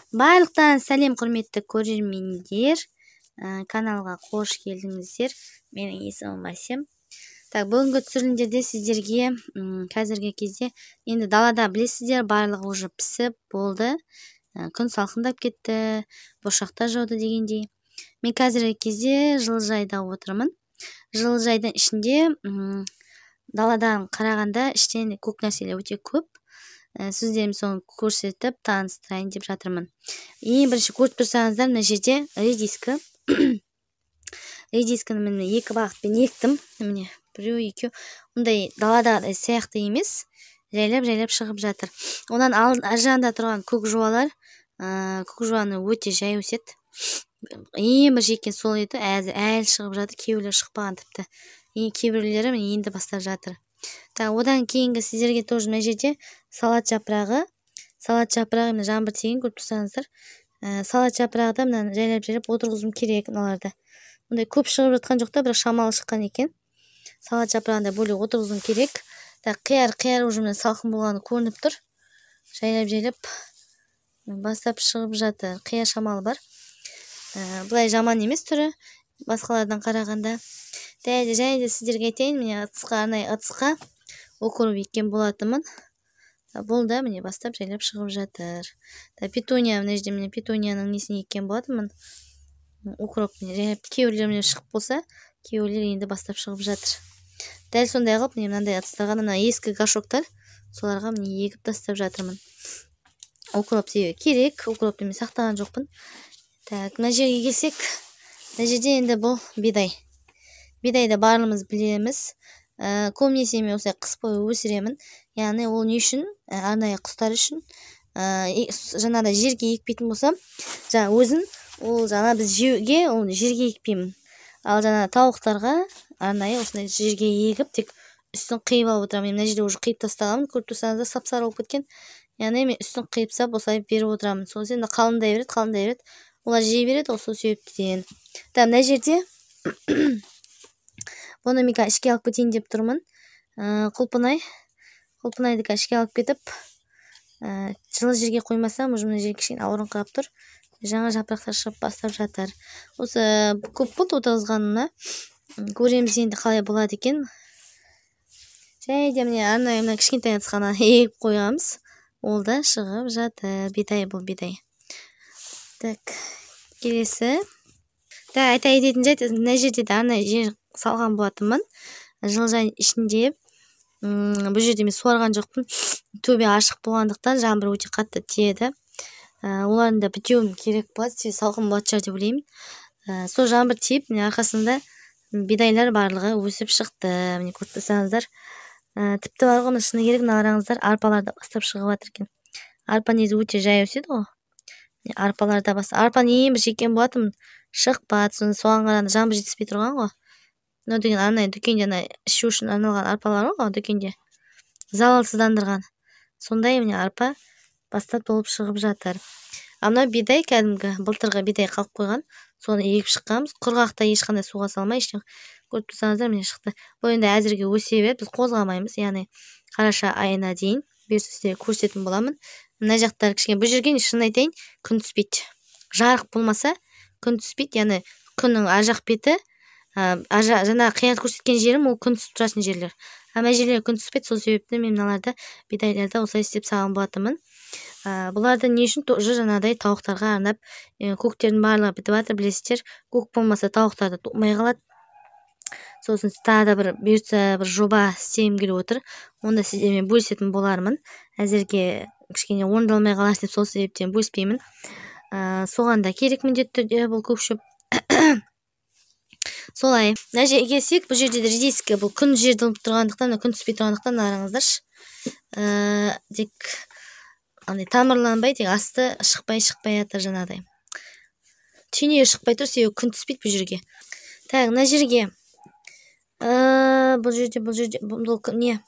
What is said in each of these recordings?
Барлықтан сәлем құрметті көрермендер. Каналға қош келдіңіздер. Менің есімім Асем. Бүгінгі түсірілімдерде сіздерге қазіргі кезде енді далада білесіздер, барлығы уже пісіп болды. Күн салқындап кетті, бұршақтар жауды дегендей. Мен қазіргі кезде жылыжайда отырмын. Жылыжайдың ішінде даладан қарағанда іштен көк нәрселер өте көп. Сіздерім соны көрсетіп таныстырайын деп жатырмын. Ең бірінші көріп тұрсаңыздар, мына жерде редиска. Редисканы мен екі бағытпен ектім. Міне, біреу, екеу. Ондай далада сияқты емес, жайлап шығып жатыр. Онан ар жағында тұрған көк жуалар, көк жуаны өте жай өседі. Ең бір жеккен сол еді, әлі шығып жатыр, кейбіреулер шықпаған тіпті. Кейбіреулері енді бастап жатыр. Одан кейінгі сіздерге тоже мына жерде салат жапырағы. Салат жапырағы мына жаңбыр тиген, көріп тұрсаңыздар. Салат жапырағы да мына жайлап отырғызуым керек мыналарды. Мұндай көп шығып жатқан жоқ та, бірақ шамалы шыққан екен. Салат жапырағында бөлек отырғызуым керек. Қияр уже мына салқын болғаны көрініп тұр. Жайлап бастап шығып жатыр. Қияр шамалы бар. Бұлай жаман емес түрі, басқалардан қарағанда. Жайды сіздерге айтайын, міне арнайы ыдысқа укроп еккен болатынмын. Болды, міне бастап жайлап шығып жатыр. Петуния, мына жерде міне петунияның несін еккен болатынмын. Укроп жайлап кейбіреулер шығып болса, кейбіреулер енді бастап шығып жатыр. Дәл сондай қылып, міне мынандай ыдыстарға, мына ескі горшоктар, соларға міне егіп тастап жатырмын. Укроп керек, укропты мен сақтаған жоқпын. Мына жерге келсек, мына жерде енді бұл бидай. Бидайды барлығымыз білеміз. Көбінесе мен осылай қыс бойы өсіремін. Яғни ол не үшін? Арнайы құстар үшін. Жаңағыдай жерге екпейтін болсам, өзін ол жаңа біз жеуге ол жерге екпеймін. Ал жаңа тауықтарға арнайы осындай жерге егіп, тек үстін қиып алып отырамын. Мына жерде уже қиып тастағанмын, көріп тұрсаңыздар, сап-сары болып кеткен. Яғни мен үстін қиып сап осылай беріп отырамын. Сол енді қалыңдай береді. Олар жей береді, сол себептен. Мына жерде бұны мен ішке алып кетейін деп тұрмын. Құлпынайды ішке алып кетіп, жылы жерге қоймасам, уже мына жерге кішкене ауырыңқырап тұр. Жаңа жапырақтар шығып бастап жатыр. Осы көп болды отырғызғанына. Көреміз енді қалай болады екен. Жайда міне арнайы мына кішкентай ыдысқа егіп қойғанбыз. Ол да шығып жатыр. Бидай бұл бидай. Келесі. Айта кететін жайт, мына жерде де арнайы жер салған болатынмын. Жылыжайдың ішінде. Бұл жерде мен суарған жоқпын. Төбе ашық болғандықтан жаңбыр өте қатты тиеді. Олардың да бітеуім керек болады, салқын болады шығар деп ойлаймын. Сол жаңбыр тиіп, міне арқасында бидайлар барлығы өсіп шықты. Міне көріп тұрсаңыздар. Тіпті бар ғой, шыны керек, қараңыздар, арпалар да бастап шығып жатыр екен. Арпа негізі өте жай өседі ғой. Арпалар да бастап. Арпаны ең бір жеккен болатынмын. Шықпады, соған қарағанда жаңбыр жетіспей тұрған ғой. Мынау деген арнайы дүкенде ішу үшін арналған арпалар ғой, дүкенде залалсыздандырған. Сондай міне арпа бастап толып шығып жатыр. Мынау бидай, кәдімгі былтырғы бидай қалып қойған. Соны егіп шыққанбыз. Құрғақта ешқандай суға салмай, көріп тұрсаңыздар, міне шықты. Бұл енді әзірге өсе береді, біз қозғамаймыз, яғни қараша айына дейін сіздерге көрсететін боламын. Мына жақтар кішкене, бұл жерге шын айтайын, күн түспейді. Жарық болмаса, күн түспейді, яғни күннің ар жақ беті, жаңа қият көрсеткен жерім, ол күн түсіп тұратын жерлер. Мына жерлер күн түспейді, сол себепті мен мыналарда бидайларда осылай істеп саған болатынмын. Бұларды не үшін? Жаңағыдай тауықтарға арнап, көктердің барлығы бітіп жатыр, білесіздер. Көк болмаса тауықтарды тумай қалады. Сосын тағы да бір жоба істегім келіп отыр. Онда сіздермен бөлісетін болармын. Әзірге кішкене орындалмай қалар деп сол себептен бөліспеймін. Соған да керек міндетті түрде бұл көп шөп. Солай. Мына жерге келсек, бұл жерде редиска, бұл күн жерде тұрғандықтан, күн түспей тұрғандықтан қараңыздаршы. Тек тамырланбай, тек асты шықпай жатыр жаңағыдай. Түйнеге шықпай тұр, себебі күн түспейді бұл жерге. Мына жерге. Бұл жерде не?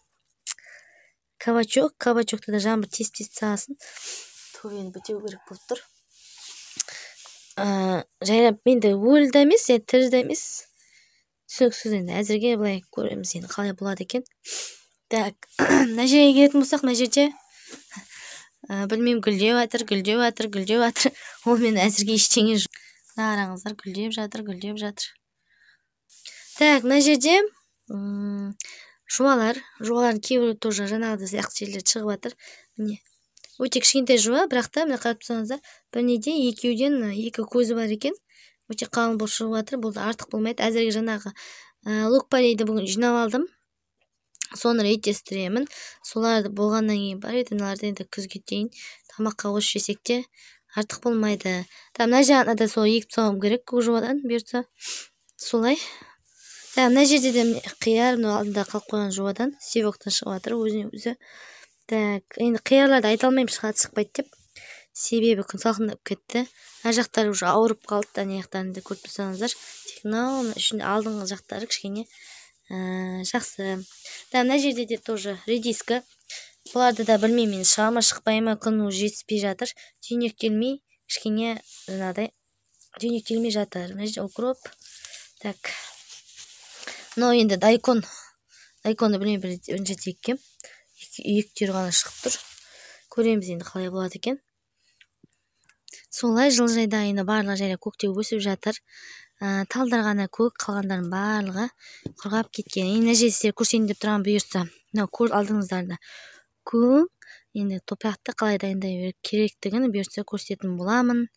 Кабачокта да жаңбыр тез сағасын. Төбені бітеу керек болып тұр. Жайлап енді өлді емес, тірді емес. Түсініксіз енді әзірге былай көреміз енді қалай болады екен. Мына жерге келетін болсақ, мына жерде Білмеймін, гүлдеп жатыр. Ол мен әзірге ештеңе жоқ. Қараңыздар, гүлдеп жатыр. Так, мына жерде жуалардың кейбірі тоже жаңағыдай сияқты жерлер шығып жатыр. Міне өте кішкентай жуа, бірақ та мына қарап тұрсаңыздар, бірнеде екеуден екі көзі бар екен. Өте қалың болып шығып жатыр. Бұл да артық болмайды. Әзірге жаңағы лук-полейді бүгін жинап алдым. Соны реттестіремін. Соларды болғаннан кейін бар еді, мыналарды енді күзге дейін тамаққа қосып жесек те артық болмайды. Мына жағына да сол егіп тастауым керек, көк жуадан бұйыртса. Солай. Мына жерде де қияр, мына алдында қалып қойған жуадан севоктан шығып жатыр өзіне өзі. Енді қиярларды айта алмаймын шығады шықпайды деп. Себебі күн салқындап кетті. Ар жақтары уже ауырып қалды. Ана жақтарында көріп тұрсаңыздар. Тек мынау үшін алдыңғы жақтары кішкене жақсы. Мына жерде де тоже редиска. Бұларды да білмеймін, шыға ма шықпай ма, күн уже жетіспей жатыр. Түйнектелмей, кішкене жаңағыдай түйнектелмей жатыр. Мына жерде укроп. Так. Мынау енді дайкон. Дайконды білмеймін, бірінші теккем. Екі түйір ғана шығып тұр. Көреміз енді қалай болады екен. Солай жылыжайда енді барлық жайлар көктеп өсіп жатыр. Талдар ғана көк, қалғандардың барлығы құрғап кеткен. Енді нәжестер көрсетейін деп тұрған бұйыртса. Мынау алдыңыздарда көк. Енді топырақты қалай дайындай керектігін бұйыртса көрсететін боламын.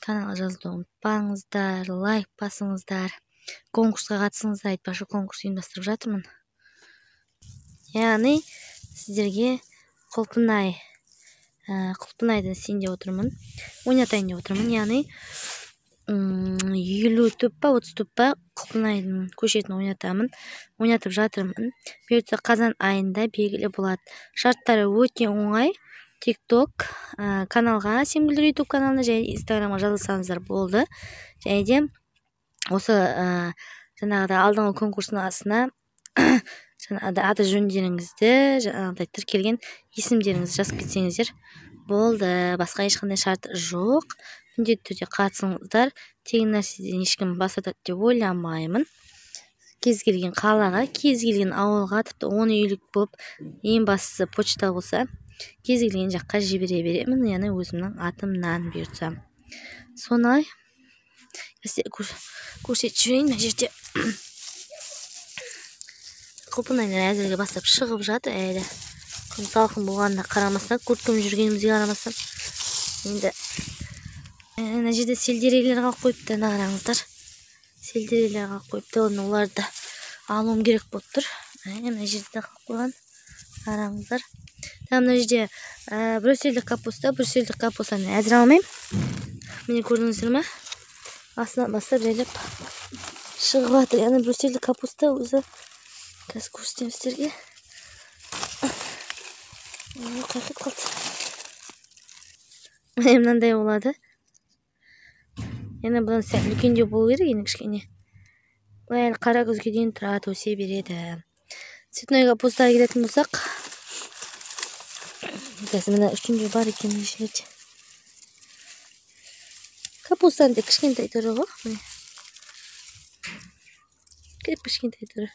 Каналға жазылуды ұмытпаңыздар, лайк басыңыздар. Конкурсқа қатысыңыздар, айтпақшы конкурс ұйымдастырып жатырмын. Яғни сіздерге құлпынайды сенде отырмын. Ойнатайын деп отырмын. Яғни 50 түп па 30 түп па құлпынайдың көшетін ойнатып жатырмын. Бұйыртса қазан айында белгілі болады. Шарттары өте оңай. TikTok каналға, Семгүлдер YouTube каналына және Instagramға жазылсаңыздар болды. Және де осы жаңағыда алдыңғы конкурстың астына жаңағыда аты жөндеріңізді, жаңағыдай тіркелген есімдеріңізді жазып кетсеңіздер болды. Басқа ешқандай шарт жоқ. Міндетті түрде қатысыңыздар. Тегін нәрседен ешкім бас тартады деп ойламаймын. Кез келген қалаға, кез келген ауылға, тіпті 10 үйлік болып, ең бастысы почта болса, кез келген жаққа жібере беремін. Яғни өзімнің атымнан бұйыртса. Сонай көрсетіп жүрейін. Мына жерде құлпынайлар әзірге бастап шығып жатыр. Әлі күн салқын болғанына қарамастан, көрткім жүргенімізге қарамастан. Енді мына жерде селдерейлер қалып қойыпты, қараңыздар. Селдерейлер қалып қойыпты, оларды алуым керек болып тұр. Мына жерде қалып қойған, қараңыздар. Мына жерде брюссельдік капустаны әзір алмаймын. Міне көрдіңіздер ме? Астынан бастап жайлап шығып жатыр. Яғни брюссельдік капуста өзі қазір көрсетемін сіздерге. Қайқып қалды. Мынандай болады. Енді бұдан сәл үлкендеу болу керек, енді кішкене. Әлі қара күзге дейін тұрады, өсе береді. Цветной капустаға келетін болсақ, қазір мына үшінші бар екен жерде. Капустаның тек кішкентай түрі ғой. Кішкентай түрі.